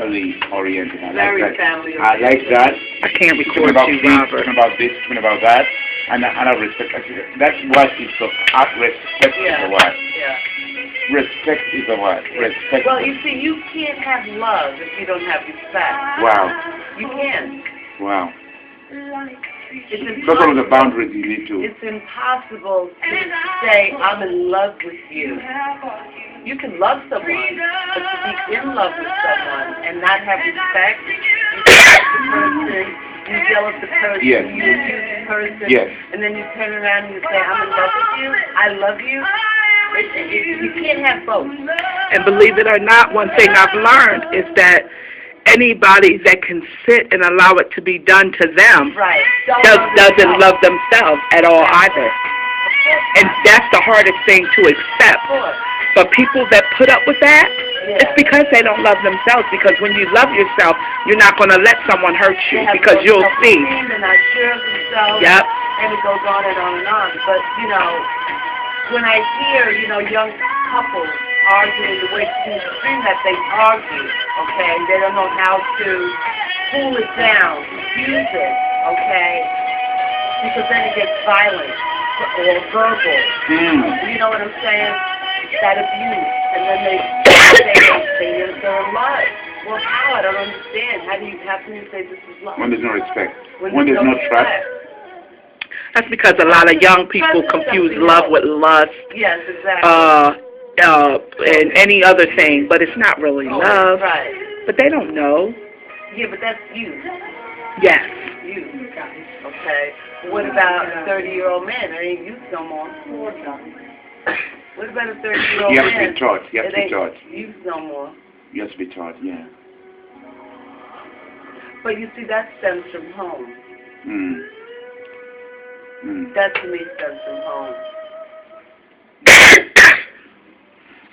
family oriented. Very family I like that. I can't record Talking about you, peace, Robert. talking about this, talking about that, and I respect. That's what is the respect is the word. Yeah. Respect is the word. Respect. Well, you see, you can't have love if you don't have respect. Wow. You can't. Wow. It's Those are the impossible. boundaries you need to. It's impossible to say, I'm in love with you. You can love someone, but to be in love with someone and not have respect, you jealous the person, Yes. you abuse the person, Yes. and then you turn around and you say, I'm in love with you, I love you. You can't have both. And believe it or not, one thing I've learned is that anybody that can sit and allow it to be done to them Right. doesn't love themselves at all either. And that's the hardest thing to accept. Of course. But people that put up with that, Yeah. it's because they don't love themselves. Because when you love yourself, you're not going to let someone hurt you They have because no you'll see. self-esteem, they're not sure of themselves. Yep. And it goes on and on and on. But, you know, when I hear, you know, young couples arguing the way to the extreme that they argue, okay, and they don't know how to cool it down, diffuse it, okay, because then it gets violent or verbal. You know what I'm saying? That abuse. And then they say they're in love. Well, how? I don't understand. How can you say this is love? When there's no respect. When When there's no trust. respect. That's because a lot of young people confuse love with lust, Yes, exactly. and any other thing, but it's not really love. Right. But they don't know. Yeah, but that's you. Yes. You. Okay. What about a 30-year-old man? That ain't youth no more. What about a 30-year-old You man? have to be taught. You have It to be ain't taught. youth no more. You have to be taught, yeah. But you see, that stems from home. That to me stems from home.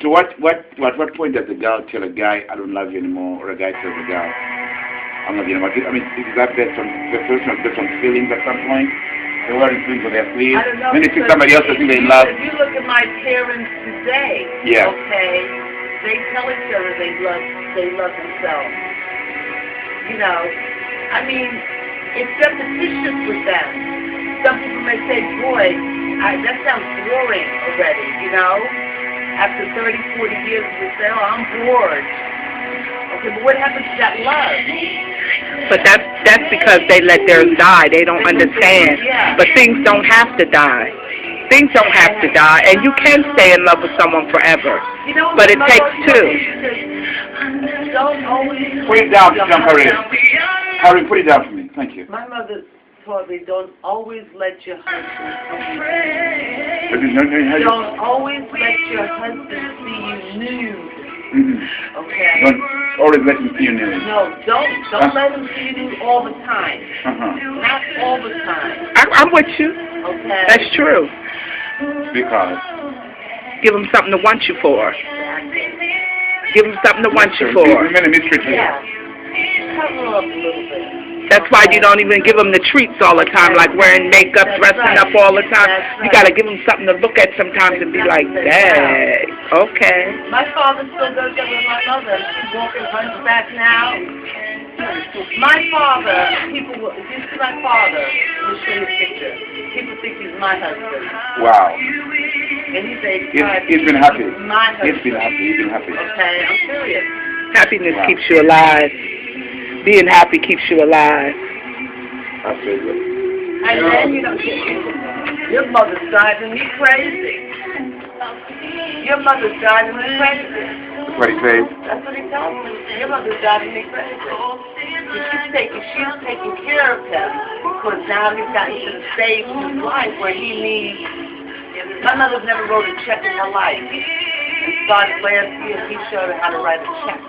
So what point does the girl tell a guy, I don't love you anymore, or a guy tells a girl, I don't love you anymore? I mean, is that based on the person has some feelings at some point? They're wearing things on their sleeves. I don't know. When they see somebody else that's in love. If you look at my parents today, Yeah. okay, they tell each other they love themselves. You know, I mean, it's repetitious with them. Some people may say, boy, that sounds boring already, you know? After 30, 40 years, they say, oh, I'm bored. Okay, but what happens to that love? But that's because they let theirs die. They don't understand. Yeah. But things don't have to die. Things don't have to die, and you can stay in love with someone forever. You know, But it my takes mother two. Don't always Put it down, John Harry. Harry, put it down for me. Thank you. My mother taught me, don't always let your husband see But there's no, you. Don't always let your husband see you nude. Okay? Don't always let him see you nude. No, don't let him see you nude all the time. Not all the time. I'm with you. Okay? That's true. Because. Give them something to want you for. Give them something to want you for. Women are mistreated. Yeah. Cover up a little bit. That's why you don't even give them the treats all the time, like wearing makeup, dressing up all the time. You got to give them something to look at sometimes and be like, dang, okay. My father still does that with my mother. She's walking hunchback now. My father, if you see my father, let me show you a picture. People think he's my husband. Wow. And he's He's been happy. My husband. He's been happy. He's been happy. Okay, I'm serious. Happiness keeps you alive. Being happy keeps you alive. Absolutely. And then, you know, your mother's driving me crazy. Your mother's driving me crazy. That's what he says. That's what he tells me. Your mother's driving me crazy. She's taking care of him because now he's gotten to the stage in his life where he needs. My mother's never wrote a check in her life. And started last year, he showed her how to write a check.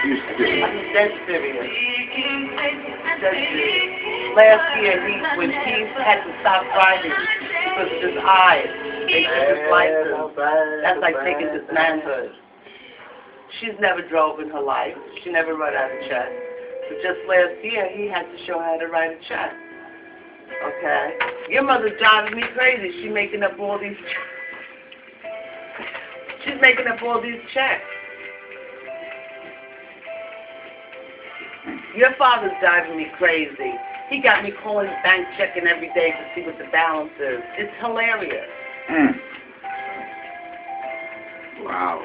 He's serious. I mean, that's serious. That's serious. Last year, when he had to stop driving because of his eyes, they took his license. That's like taking his manhood. She's never drove in her life. She never wrote out a check. But just last year, he had to show her how to write a check. Okay? Your mother's driving me crazy. She's making up all these checks. She's making up all these checks. Your father's driving me crazy. He got me calling the bank checking every day to see what the balance is. It's hilarious. Wow.